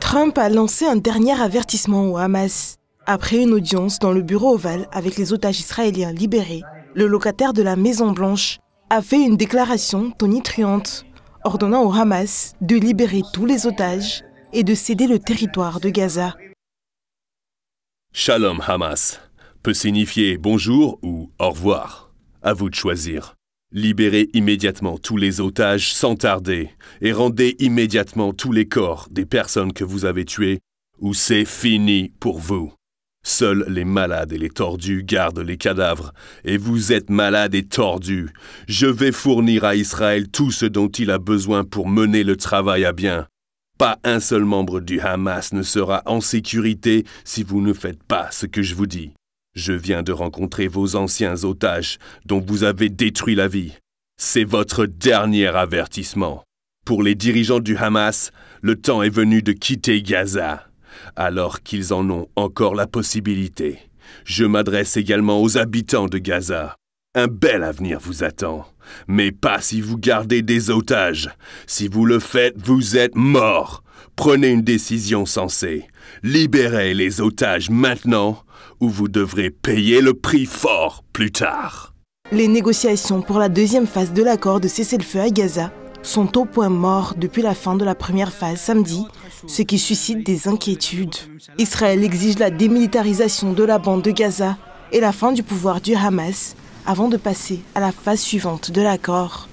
Trump a lancé un dernier avertissement au Hamas. Après une audience dans le bureau ovale avec les otages israéliens libérés, le locataire de la Maison-Blanche a fait une déclaration tonitruante, ordonnant au Hamas de libérer tous les otages et de céder le territoire de Gaza. Shalom Hamas peut signifier bonjour ou au revoir. À vous de choisir. Libérez immédiatement tous les otages sans tarder et rendez immédiatement tous les corps des personnes que vous avez tuées ou c'est fini pour vous. Seuls les malades et les tordus gardent les cadavres et vous êtes malades et tordus. Je vais fournir à Israël tout ce dont il a besoin pour mener le travail à bien. Pas un seul membre du Hamas ne sera en sécurité si vous ne faites pas ce que je vous dis. Je viens de rencontrer vos anciens otages dont vous avez détruit la vie. C'est votre dernier avertissement. Pour les dirigeants du Hamas, le temps est venu de quitter Gaza, alors qu'ils en ont encore la possibilité. Je m'adresse également aux habitants de Gaza. Un bel avenir vous attend, mais pas si vous gardez des otages. Si vous le faites, vous êtes morts. Prenez une décision sensée. Libérez les otages maintenant ou vous devrez payer le prix fort plus tard. Les négociations pour la deuxième phase de l'accord de cessez-le-feu à Gaza sont au point mort depuis la fin de la première phase samedi, ce qui suscite des inquiétudes. Israël exige la démilitarisation de la bande de Gaza et la fin du pouvoir du Hamas avant de passer à la phase suivante de l'accord.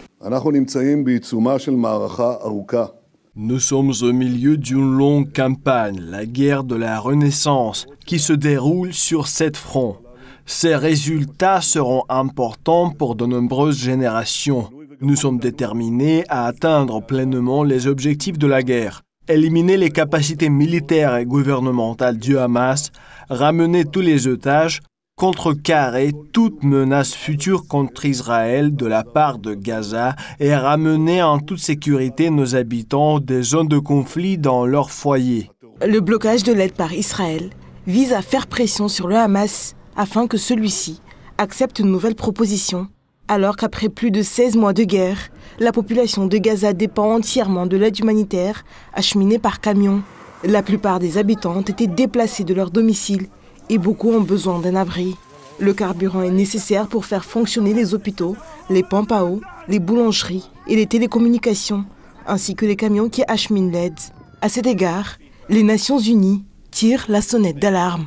Nous sommes au milieu d'une longue campagne, la guerre de la Renaissance, qui se déroule sur 7 fronts. Ces résultats seront importants pour de nombreuses générations. Nous sommes déterminés à atteindre pleinement les objectifs de la guerre. Éliminer les capacités militaires et gouvernementales du Hamas, ramener tous les otages, contrecarrer toute menace future contre Israël de la part de Gaza et ramener en toute sécurité nos habitants des zones de conflit dans leur foyer. Le blocage de l'aide par Israël vise à faire pression sur le Hamas afin que celui-ci accepte une nouvelle proposition, alors qu'après plus de 16 mois de guerre, la population de Gaza dépend entièrement de l'aide humanitaire acheminée par camion. La plupart des habitants ont été déplacés de leur domicile et beaucoup ont besoin d'un abri. Le carburant est nécessaire pour faire fonctionner les hôpitaux, les pompes à eau, les boulangeries et les télécommunications, ainsi que les camions qui acheminent l'aide. À cet égard, les Nations Unies tirent la sonnette d'alarme.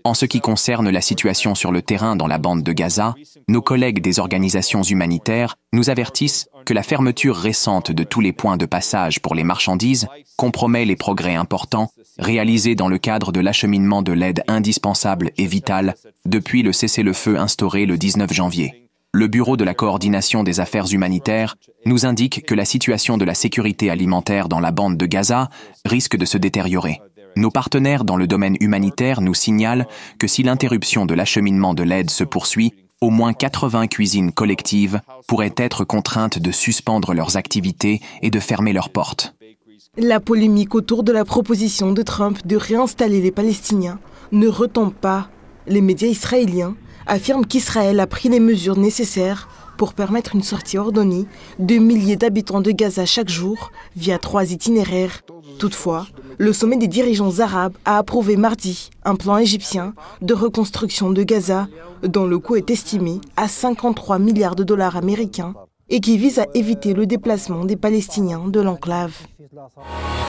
En ce qui concerne la situation sur le terrain dans la bande de Gaza, nos collègues des organisations humanitaires nous avertissent que la fermeture récente de tous les points de passage pour les marchandises compromet les progrès importants réalisés dans le cadre de l'acheminement de l'aide indispensable et vitale depuis le cessez-le-feu instauré le 19 janvier. Le Bureau de la coordination des affaires humanitaires nous indique que la situation de la sécurité alimentaire dans la bande de Gaza risque de se détériorer. Nos partenaires dans le domaine humanitaire nous signalent que si l'interruption de l'acheminement de l'aide se poursuit, au moins 80 cuisines collectives pourraient être contraintes de suspendre leurs activités et de fermer leurs portes. La polémique autour de la proposition de Trump de réinstaller les Palestiniens ne retombe pas. Les médias israéliens affirment qu'Israël a pris les mesures nécessaires pour permettre une sortie ordonnée de milliers d'habitants de Gaza chaque jour via 3 itinéraires. Toutefois, le sommet des dirigeants arabes a approuvé mardi un plan égyptien de reconstruction de Gaza dont le coût est estimé à 53 milliards de dollars américains et qui vise à éviter le déplacement des Palestiniens de l'enclave.